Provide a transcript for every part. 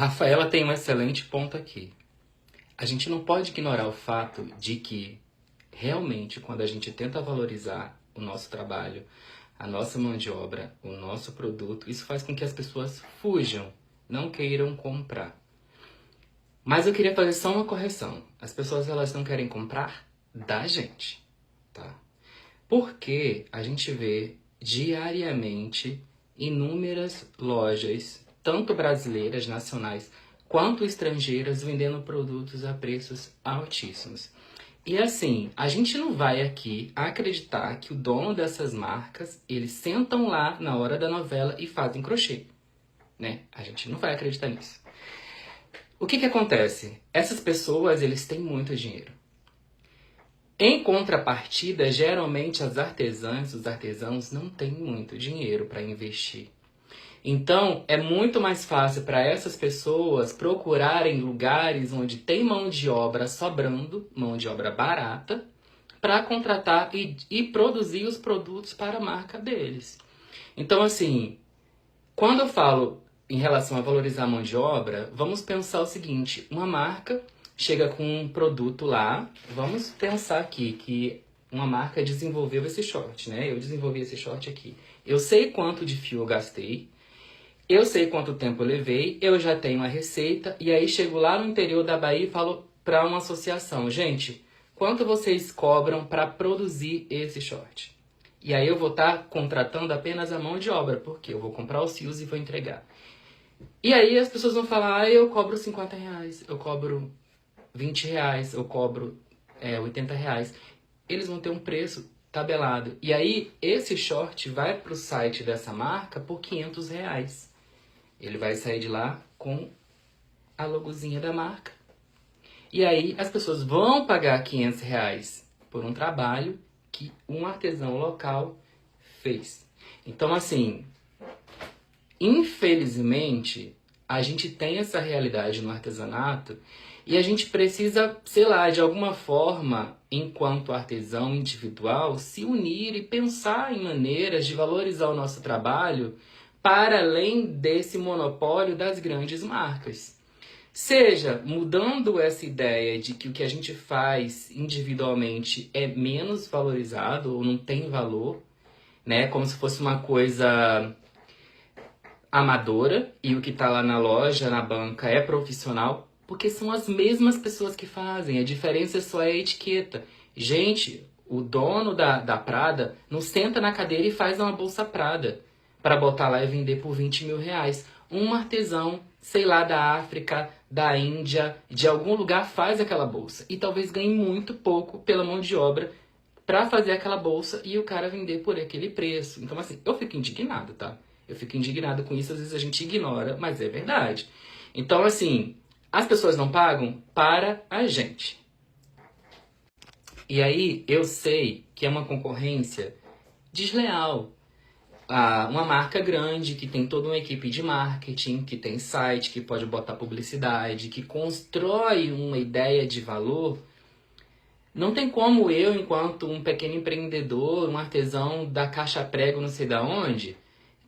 Rafaela tem um excelente ponto aqui. A gente não pode ignorar o fato de que, realmente, quando a gente tenta valorizar o nosso trabalho, a nossa mão de obra, o nosso produto, isso faz com que as pessoas fujam, não queiram comprar. Mas eu queria fazer só uma correção. As pessoas, elas não querem comprar da gente, tá? Porque a gente vê diariamente inúmeras lojas, tanto brasileiras, nacionais, quanto estrangeiras, vendendo produtos a preços altíssimos. E assim, a gente não vai aqui acreditar que o dono dessas marcas, eles sentam lá na hora da novela e fazem crochê, né? A gente não vai acreditar nisso. O que que acontece? Essas pessoas, eles têm muito dinheiro. Em contrapartida, geralmente as artesãs, os artesãos não têm muito dinheiro para investir. Então, é muito mais fácil para essas pessoas procurarem lugares onde tem mão de obra sobrando, mão de obra barata, para contratar e produzir os produtos para a marca deles. Então, assim, quando eu falo em relação a valorizar a mão de obra, vamos pensar o seguinte: uma marca chega com um produto lá, vamos pensar aqui que uma marca desenvolveu esse short, né? Eu desenvolvi esse short aqui. Eu sei quanto de fio eu gastei, eu sei quanto tempo eu levei, eu já tenho a receita, e aí chego lá no interior da Bahia e falo para uma associação: gente, quanto vocês cobram para produzir esse short? E aí eu vou estar contratando apenas a mão de obra, porque eu vou comprar os fios e vou entregar. E aí as pessoas vão falar: eu cobro R$ 50, eu cobro R$ 20, eu cobro R$ 80. Eles vão ter um preço tabelado. E aí esse short vai para o site dessa marca por R$ 500. Ele vai sair de lá com a logozinha da marca. E aí as pessoas vão pagar R$ 500 por um trabalho que um artesão local fez. Então, assim, infelizmente, a gente tem essa realidade no artesanato e a gente precisa, sei lá, de alguma forma, enquanto artesão individual, se unir e pensar em maneiras de valorizar o nosso trabalho para além desse monopólio das grandes marcas. Seja mudando essa ideia de que o que a gente faz individualmente é menos valorizado ou não tem valor, né? Como se fosse uma coisa amadora e o que está lá na loja, na banca, é profissional, porque são as mesmas pessoas que fazem. A diferença é só a etiqueta. Gente, o dono da Prada não senta na cadeira e faz uma bolsa Prada para botar lá e vender por R$ 20 mil. Um artesão, sei lá, da África, da Índia, de algum lugar faz aquela bolsa. E talvez ganhe muito pouco pela mão de obra para fazer aquela bolsa e o cara vender por aquele preço. Então, assim, eu fico indignado, tá? Eu fico indignado com isso, às vezes a gente ignora, mas é verdade. Então, assim, as pessoas não pagam para a gente. E aí, eu sei que é uma concorrência desleal. Uma marca grande que tem toda uma equipe de marketing, que tem site, que pode botar publicidade, que constrói uma ideia de valor. Não tem como eu, enquanto um pequeno empreendedor, um artesão da caixa prego não sei da onde,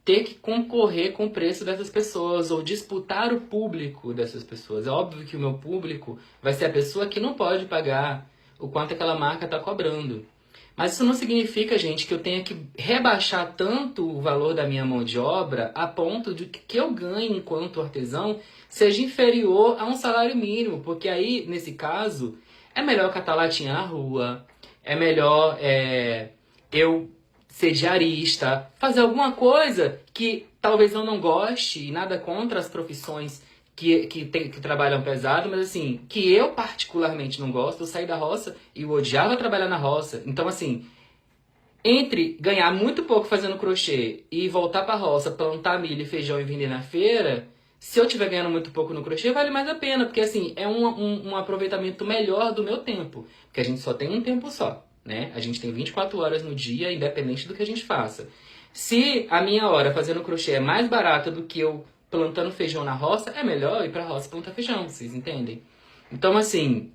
ter que concorrer com o preço dessas pessoas ou disputar o público dessas pessoas. É óbvio que o meu público vai ser a pessoa que não pode pagar o quanto aquela marca está cobrando. Mas isso não significa, gente, que eu tenha que rebaixar tanto o valor da minha mão de obra a ponto de que eu ganhe enquanto artesão seja inferior a um salário mínimo. Porque aí, nesse caso, é melhor catar latinha na rua, é melhor eu ser diarista, fazer alguma coisa que talvez eu não goste, e nada contra as profissões que trabalham pesado, mas assim, que eu particularmente não gosto. Eu saí da roça e eu odiava trabalhar na roça. Então, assim, entre ganhar muito pouco fazendo crochê e voltar pra roça, plantar milho e feijão e vender na feira, se eu estiver ganhando muito pouco no crochê, vale mais a pena, porque assim, é um aproveitamento melhor do meu tempo, porque a gente só tem um tempo só, né? A gente tem 24 horas no dia, independente do que a gente faça. Se a minha hora fazendo crochê é mais barata do que eu plantando feijão na roça, é melhor ir pra roça plantar feijão, vocês entendem? Então, assim,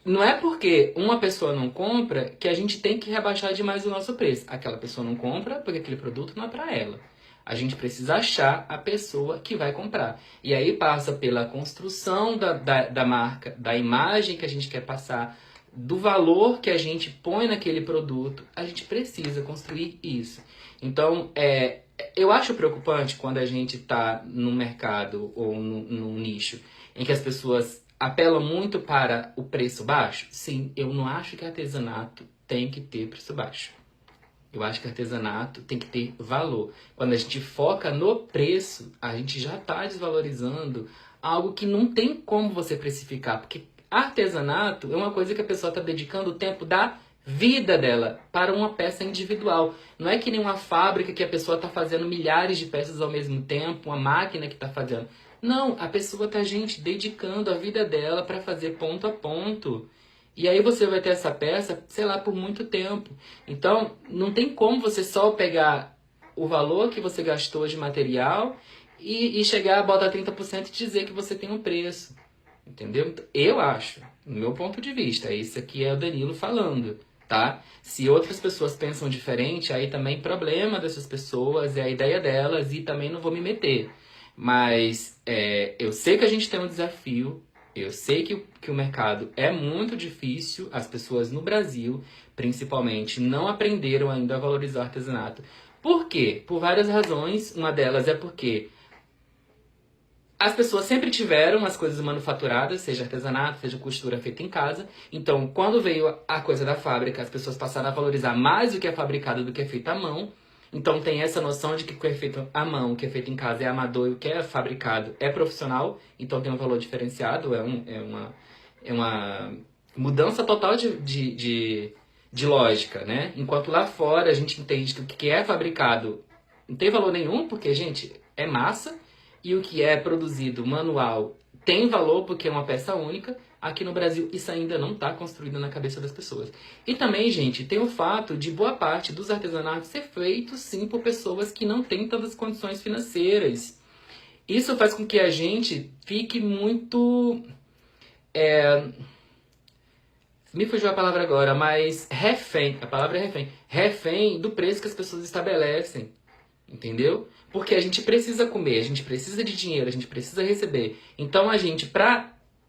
não é porque uma pessoa não compra que a gente tem que rebaixar demais o nosso preço. Aquela pessoa não compra porque aquele produto não é pra ela. A gente precisa achar a pessoa que vai comprar. E aí passa pela construção da marca, da imagem que a gente quer passar, do valor que a gente põe naquele produto. A gente precisa construir isso. Então, eu acho preocupante quando a gente está no mercado ou num nicho em que as pessoas apelam muito para o preço baixo. Sim, eu não acho que artesanato tem que ter preço baixo. Eu acho que artesanato tem que ter valor. Quando a gente foca no preço, a gente já está desvalorizando algo que não tem como você precificar. Porque artesanato é uma coisa que a pessoa está dedicando o tempo da vida dela para uma peça individual. Não é que nem uma fábrica que a pessoa está fazendo milhares de peças ao mesmo tempo, uma máquina que está fazendo. Não, a pessoa está, gente, dedicando a vida dela para fazer ponto a ponto. E aí você vai ter essa peça, sei lá, por muito tempo. Então, não tem como você só pegar o valor que você gastou de material e chegar, botar 30% e dizer que você tem um preço. Entendeu? Então, eu acho, no meu ponto de vista, isso aqui é o Danilo falando, tá? Se outras pessoas pensam diferente, aí também problema dessas pessoas, é a ideia delas e também não vou me meter. Mas eu sei que a gente tem um desafio. Eu sei que o mercado é muito difícil, as pessoas no Brasil, principalmente, não aprenderam ainda a valorizar o artesanato. Por quê? Por várias razões. Uma delas é porque as pessoas sempre tiveram as coisas manufaturadas, seja artesanato, seja costura feita em casa. Então, quando veio a coisa da fábrica, as pessoas passaram a valorizar mais o que é fabricado do que é feito à mão. Então tem essa noção de que o que é feito à mão, o que é feito em casa é amador e o que é fabricado é profissional. Então tem um valor diferenciado, é uma mudança total de lógica, né? Enquanto lá fora a gente entende que o que é fabricado não tem valor nenhum, porque, gente, é massa. E o que é produzido manual tem valor porque é uma peça única. Aqui no Brasil isso ainda não está construído na cabeça das pessoas. E também, gente, tem o fato de boa parte dos artesanatos ser feito, sim, por pessoas que não têm tantas condições financeiras. Isso faz com que a gente fique muito... Me fugiu a palavra agora, mas refém. A palavra é refém. Refém do preço que as pessoas estabelecem. Entendeu? Porque a gente precisa comer, a gente precisa de dinheiro, a gente precisa receber. Então a gente,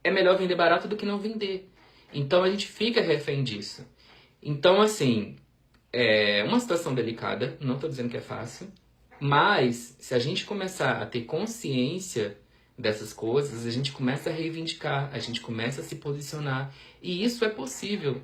é melhor vender barato do que não vender. Então a gente fica refém disso. Então, assim, é uma situação delicada, não estou dizendo que é fácil, mas se a gente começar a ter consciência dessas coisas, a gente começa a reivindicar, a gente começa a se posicionar. E isso é possível.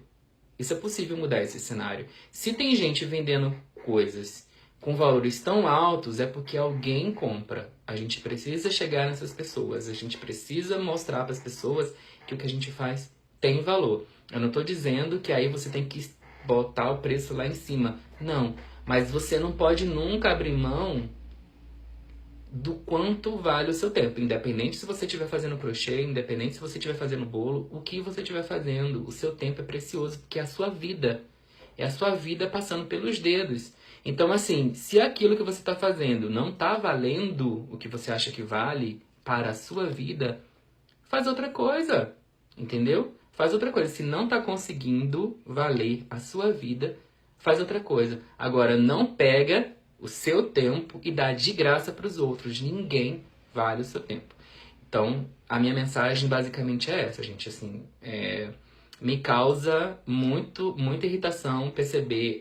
Isso é possível mudar esse cenário. Se tem gente vendendo coisas com valores tão altos, é porque alguém compra. A gente precisa chegar nessas pessoas. A gente precisa mostrar para as pessoas que o que a gente faz tem valor. Eu não estou dizendo que aí você tem que botar o preço lá em cima. Não. Mas você não pode nunca abrir mão do quanto vale o seu tempo. Independente se você estiver fazendo crochê, independente se você estiver fazendo bolo, o que você estiver fazendo, o seu tempo é precioso, porque é a sua vida. É a sua vida passando pelos dedos. Então, assim, se aquilo que você está fazendo não está valendo o que você acha que vale para a sua vida, faz outra coisa, entendeu? Faz outra coisa. Se não está conseguindo valer a sua vida, faz outra coisa. Agora, não pega o seu tempo e dá de graça para os outros. Ninguém vale o seu tempo. Então, a minha mensagem basicamente é essa, gente. Assim, me causa muita irritação perceber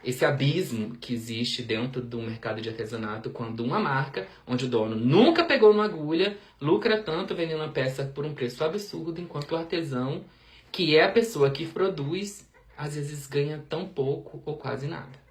esse abismo que existe dentro do mercado de artesanato quando uma marca, onde o dono nunca pegou numa agulha, lucra tanto vendendo uma peça por um preço absurdo, enquanto o artesão, que é a pessoa que produz, às vezes ganha tão pouco ou quase nada.